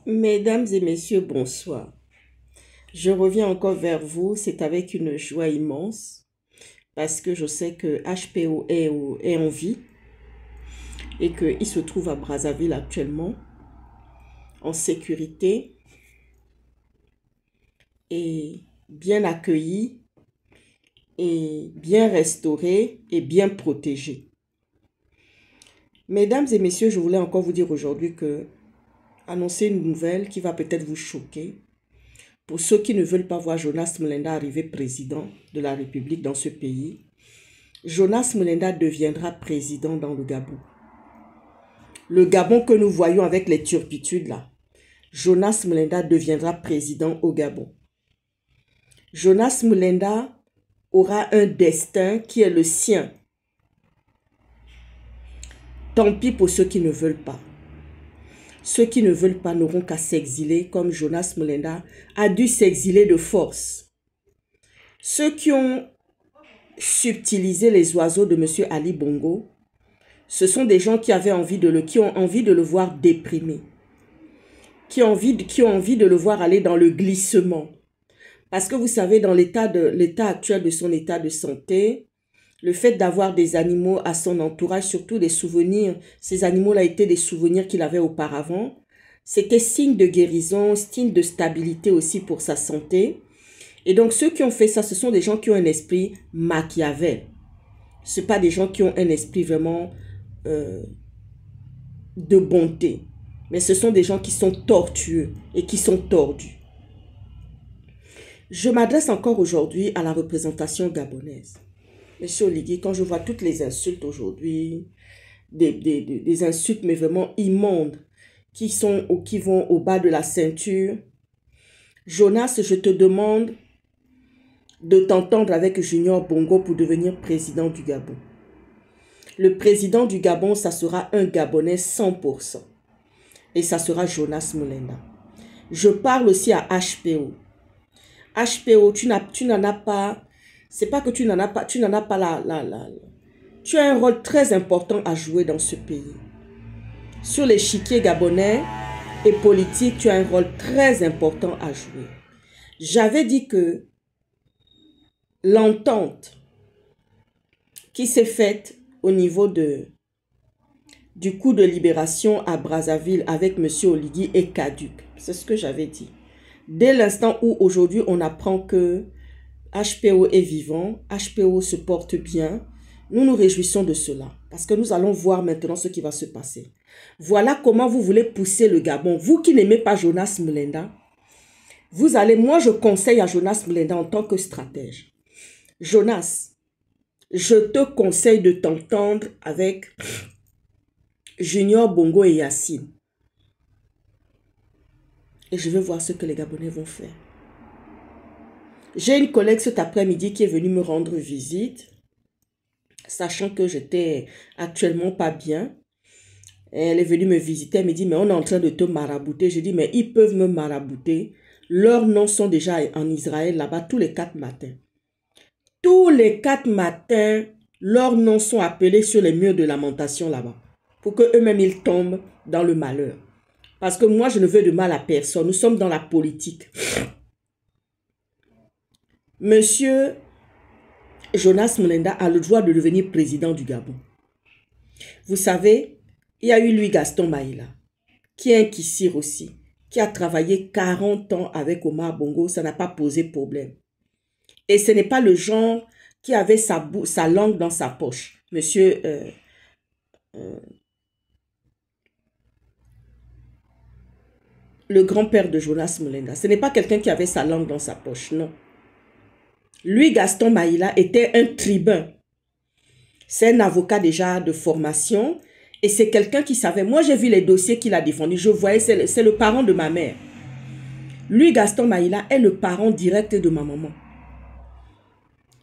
Mesdames et messieurs, bonsoir. Je reviens encore vers vous, c'est avec une joie immense parce que je sais que HPO est en vie et qu'il se trouve à Brazzaville actuellement en sécurité et bien accueilli et bien restauré et bien protégé. Mesdames et messieurs, je voulais encore vous dire aujourd'hui que annoncer une nouvelle qui va peut-être vous choquer. Pour ceux qui ne veulent pas voir Jonas Mulenda arriver président de la République dans ce pays, Jonas Mulenda deviendra président dans le Gabon. Le Gabon que nous voyons avec les turpitudes là, Jonas Mulenda deviendra président au Gabon. Jonas Mulenda aura un destin qui est le sien. Tant pis pour ceux qui ne veulent pas. Ceux qui ne veulent pas n'auront qu'à s'exiler comme Jonas Mulenda a dû s'exiler de force. Ceux qui ont subtilisé les oiseaux de M. Ali Bongo, ce sont des gens qui avaient envie qui ont envie de le voir déprimé, qui ont envie de le voir aller dans le glissement. Parce que vous savez, dans l'état actuel de son état de santé, le fait d'avoir des animaux à son entourage, surtout des souvenirs, ces animaux-là étaient des souvenirs qu'il avait auparavant, c'était signe de guérison, signe de stabilité aussi pour sa santé. Et donc ceux qui ont fait ça, ce sont des gens qui ont un esprit Machiavel. Ce ne sont pas des gens qui ont un esprit vraiment de bonté. Mais ce sont des gens qui sont tortueux et qui sont tordus. Je m'adresse encore aujourd'hui à la représentation gabonaise. Monsieur Oligui, quand je vois toutes les insultes aujourd'hui, des insultes mais vraiment immondes, qui vont au bas de la ceinture, Jonas, je te demande de t'entendre avec Junior Bongo pour devenir président du Gabon. Le président du Gabon, ça sera un Gabonais 100%. Et ça sera Jonas Mulenda. Je parle aussi à HPO. HPO, tu n'en as pas... C'est pas que tu n'en as pas... Tu n'en as pas Tu as un rôle très important à jouer dans ce pays. Sur l'échiquier gabonais et politique, tu as un rôle très important à jouer. J'avais dit que l'entente qui s'est faite au niveau du coup de libération à Brazzaville avec M. Oligui est caduque. C'est ce que j'avais dit. Dès l'instant où aujourd'hui on apprend que HPO est vivant, HPO se porte bien, nous nous réjouissons de cela. Parce que nous allons voir maintenant ce qui va se passer. Voilà comment vous voulez pousser le Gabon. Vous qui n'aimez pas Jonas Mulenda, moi je conseille à Jonas Mulenda en tant que stratège. Jonas, je te conseille de t'entendre avec Junior Bongo et Yacine. Et je vais voir ce que les Gabonais vont faire. J'ai une collègue cet après-midi qui est venue me rendre visite, sachant que j'étais actuellement pas bien. Elle est venue me visiter, elle me dit, mais on est en train de te marabouter. Je dis, mais ils peuvent me marabouter. Leurs noms sont déjà en Israël, là-bas, tous les 4 matins. Tous les 4 matins, leurs noms sont appelés sur les murs de lamentation là-bas. Pour qu'eux-mêmes, ils tombent dans le malheur. Parce que moi, je ne veux de mal à personne. Nous sommes dans la politique. Monsieur Jonas Mulenda a le droit de devenir président du Gabon. Vous savez, il y a eu Louis Gaston Maïla, qui est un Kissir aussi, qui a travaillé 40 ans avec Omar Bongo, ça n'a pas posé problème. Et ce n'est pas le genre qui avait sa langue dans sa poche. Monsieur le grand-père de Jonas Mulenda. Ce n'est pas quelqu'un qui avait sa langue dans sa poche, non. Lui, Gaston Maïla, était un tribun. C'est un avocat déjà de formation et c'est quelqu'un qui savait. Moi, j'ai vu les dossiers qu'il a défendus. Je voyais, c'est le parent de ma mère. Lui, Gaston Maïla, est le parent direct de ma maman.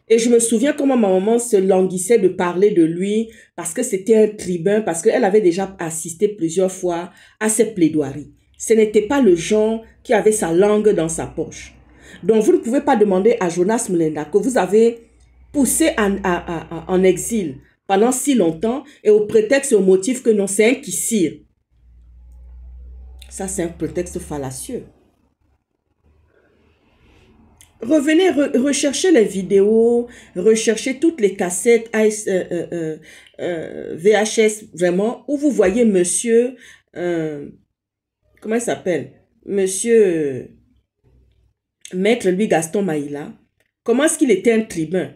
Et je me souviens comment ma maman se languissait de parler de lui parce que c'était un tribun, parce qu'elle avait déjà assisté plusieurs fois à ses plaidoiries. Ce n'était pas le genre qui avait sa langue dans sa poche. Donc, vous ne pouvez pas demander à Jonas Mulenda que vous avez poussé en exil pendant si longtemps et au prétexte et au motif que non, c'est un Kissir. Ça, c'est un prétexte fallacieux. Revenez, recherchez les vidéos, recherchez toutes les cassettes VHS, vraiment, où vous voyez monsieur, comment il s'appelle? Monsieur Maître Louis Gaston Maïla. Comment est-ce qu'il était un tribun?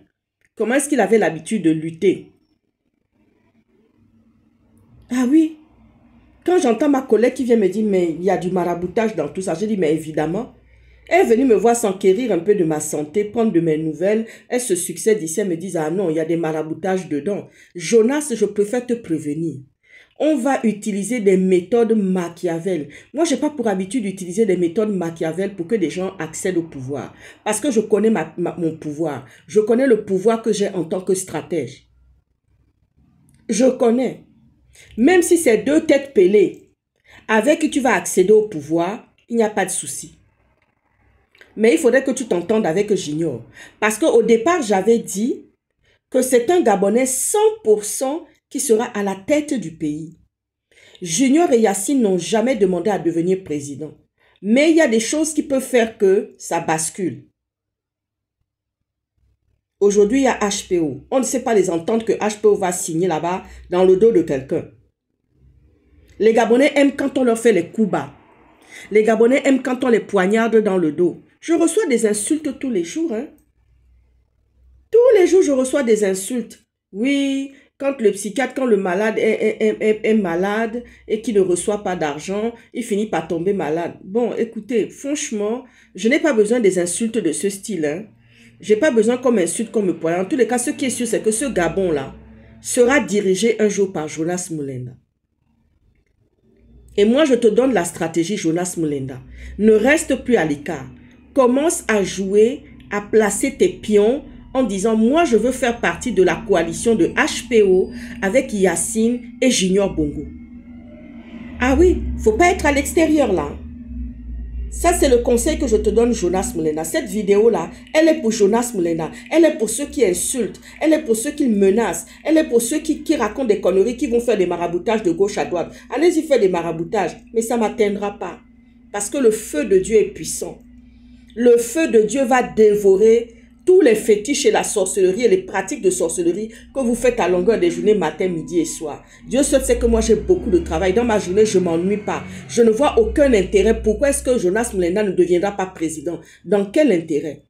Comment est-ce qu'il avait l'habitude de lutter? Ah oui, quand j'entends ma collègue qui vient me dire, mais il y a du maraboutage dans tout ça, je dis, mais évidemment. Elle est venue me voir s'enquérir un peu de ma santé, prendre de mes nouvelles. Elle se succède ici, elle me dit, ah non, il y a des maraboutages dedans. Jonas, je préfère te prévenir. On va utiliser des méthodes Machiavel. Moi, je n'ai pas pour habitude d'utiliser des méthodes Machiavel pour que des gens accèdent au pouvoir. Parce que je connais mon pouvoir. Je connais le pouvoir que j'ai en tant que stratège. Je connais. Même si c'est deux têtes pelées, avec qui tu vas accéder au pouvoir, il n'y a pas de souci. Mais il faudrait que tu t'entendes avec Junior. Parce qu'au départ, j'avais dit que c'est un Gabonais 100% qui sera à la tête du pays. Junior et Yacine n'ont jamais demandé à devenir président. Mais il y a des choses qui peuvent faire que ça bascule. Aujourd'hui, il y a HPO. On ne sait pas les entendre que HPO va signer là-bas dans le dos de quelqu'un. Les Gabonais aiment quand on leur fait les coups bas. Les Gabonais aiment quand on les poignarde dans le dos. Je reçois des insultes tous les jours. Hein? Tous les jours, je reçois des insultes. Oui, quand le psychiatre, quand le malade est malade et qu'il ne reçoit pas d'argent, il finit par tomber malade. Bon, écoutez, franchement, je n'ai pas besoin des insultes de ce style. Hein? Je n'ai pas besoin qu'on m'insulte, qu'on me poignarde. En tous les cas, ce qui est sûr, c'est que ce Gabon-là sera dirigé un jour par Jonas Moulenda. Et moi, je te donne la stratégie Jonas Moulenda. Ne reste plus à l'écart. Commence à jouer, à placer tes pions en disant, moi, je veux faire partie de la coalition de HPO avec Yacine et Junior Bongo. Ah oui, il ne faut pas être à l'extérieur là. Ça, c'est le conseil que je te donne, Jonas Moulenda. Cette vidéo-là, elle est pour Jonas Moulenda. Elle est pour ceux qui insultent. Elle est pour ceux qui menacent. Elle est pour ceux qui racontent des conneries, qui vont faire des maraboutages de gauche à droite. Allez-y faire des maraboutages, mais ça ne m'atteindra pas. Parce que le feu de Dieu est puissant. Le feu de Dieu va dévorer tous les fétiches et la sorcellerie et les pratiques de sorcellerie que vous faites à longueur des journées, matin, midi et soir. Dieu seul sait que moi j'ai beaucoup de travail. Dans ma journée, je ne m'ennuie pas. Je ne vois aucun intérêt. Pourquoi est-ce que Jonas Moulenda ne deviendra pas président? Dans quel intérêt?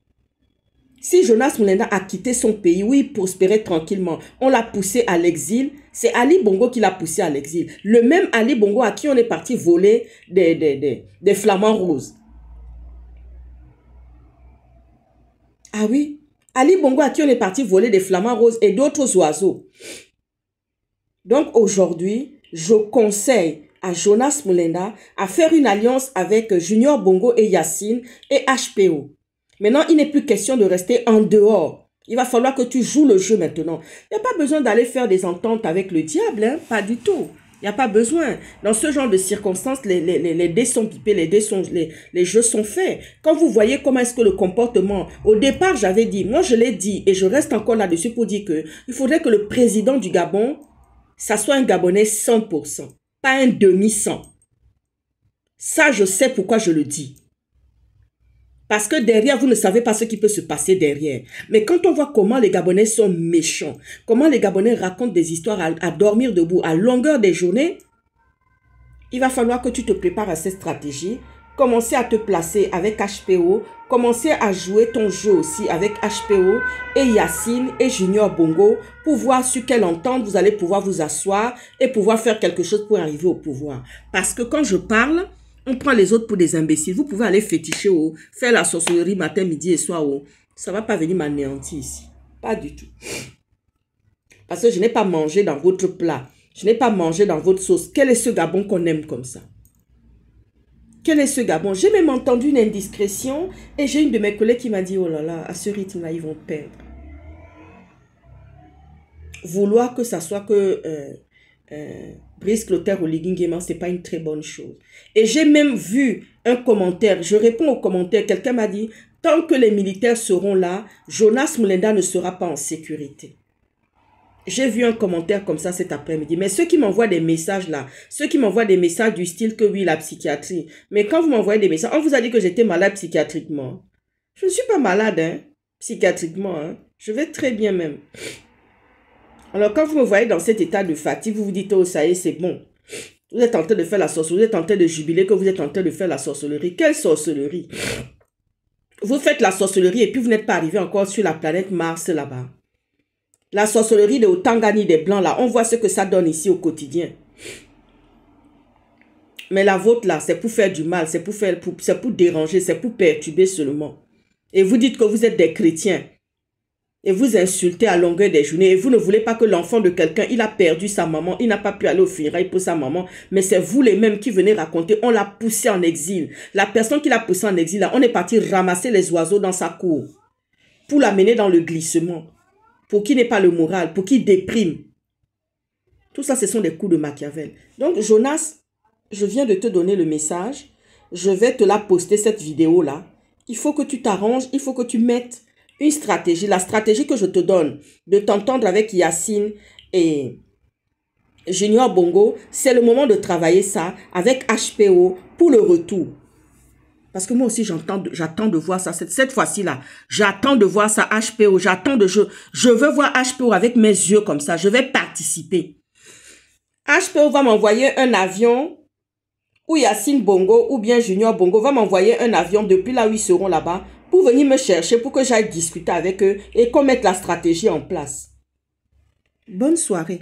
Si Jonas Moulenda a quitté son pays, oui, il prospérait tranquillement. On l'a poussé à l'exil. C'est Ali Bongo qui l'a poussé à l'exil. Le même Ali Bongo à qui on est parti voler des flamants roses. Ah oui, Ali Bongo à qui on est parti voler des flamants roses et d'autres oiseaux. Donc aujourd'hui, je conseille à Jonas Moulenda à faire une alliance avec Junior Bongo et Yacine et HPO. Maintenant, il n'est plus question de rester en dehors. Il va falloir que tu joues le jeu maintenant. Il n'y a pas besoin d'aller faire des ententes avec le diable, hein? Pas du tout. Il n'y a pas besoin. Dans ce genre de circonstances, les dés sont pipés, les jeux sont faits. Quand vous voyez comment est-ce que le comportement... Au départ, j'avais dit, moi je l'ai dit, et je reste encore là-dessus pour dire que il faudrait que le président du Gabon, ça soit un Gabonais 100%, pas un demi-100. Ça, je sais pourquoi je le dis. Parce que derrière, vous ne savez pas ce qui peut se passer derrière. Mais quand on voit comment les Gabonais sont méchants, comment les Gabonais racontent des histoires à dormir debout à longueur des journées, il va falloir que tu te prépares à cette stratégie, commencer à te placer avec HPO, commencer à jouer ton jeu aussi avec HPO et Yacine et Junior Bongo pour voir sur quelle entente vous allez pouvoir vous asseoir et pouvoir faire quelque chose pour arriver au pouvoir. Parce que quand je parle, on prend les autres pour des imbéciles. Vous pouvez aller féticher, faire la sorcellerie matin, midi et soir. Ça ne va pas venir m'anéantir ici. Pas du tout. Parce que je n'ai pas mangé dans votre plat. Je n'ai pas mangé dans votre sauce. Quel est ce Gabon qu'on aime comme ça? Quel est ce Gabon? J'ai même entendu une indiscrétion et j'ai une de mes collègues qui m'a dit, oh là là, à ce rythme-là, ils vont perdre. Vouloir que ça soit que... Brice Clotaire ou Liguingema, ce n'est pas une très bonne chose. Et j'ai même vu un commentaire, je réponds au commentaire, quelqu'un m'a dit, tant que les militaires seront là, Jonas Moulenda ne sera pas en sécurité. J'ai vu un commentaire comme ça cet après-midi. Mais ceux qui m'envoient des messages là, ceux qui m'envoient des messages du style que oui, la psychiatrie. Mais quand vous m'envoyez des messages, on vous a dit que j'étais malade psychiatriquement. Je ne suis pas malade, hein, psychiatriquement. Hein. Je vais très bien même. Alors quand vous me voyez dans cet état de fatigue, vous vous dites, oh ça y est, c'est bon. Vous êtes en train de faire la sorcellerie, vous êtes en train de jubiler que vous êtes en train de faire la sorcellerie. Quelle sorcellerie? Vous faites la sorcellerie et puis vous n'êtes pas arrivé encore sur la planète Mars là-bas. La sorcellerie de Otangani des Blancs, là, on voit ce que ça donne ici au quotidien. Mais la vôtre, là, c'est pour faire du mal, c'est pour déranger, c'est pour perturber seulement. Et vous dites que vous êtes des chrétiens. Et vous insultez à longueur des journées. Et vous ne voulez pas que l'enfant de quelqu'un, il a perdu sa maman, il n'a pas pu aller au funérailles pour sa maman. Mais c'est vous les mêmes qui venez raconter, on l'a poussé en exil. La personne qui l'a poussé en exil, là, on est parti ramasser les oiseaux dans sa cour. Pour l'amener dans le glissement. Pour qu'il n'ait pas le moral, pour qu'il déprime. Tout ça, ce sont des coups de Machiavel. Donc, Jonas, je viens de te donner le message. Je vais te la poster, cette vidéo-là. Il faut que tu t'arranges, il faut que tu mettes une stratégie. La stratégie que je te donne, de t'entendre avec Yacine et Junior Bongo, c'est le moment de travailler ça avec HPO pour le retour. Parce que moi aussi, j'attends de voir ça. Cette fois-ci-là, j'attends de voir ça, HPO. Je veux voir HPO avec mes yeux comme ça. Je vais participer. HPO va m'envoyer un avion, ou Yacine Bongo, ou bien Junior Bongo va m'envoyer un avion depuis là où ils seront là-bas, pour venir me chercher, pour que j'aille discuter avec eux et qu'on mette la stratégie en place. Bonne soirée.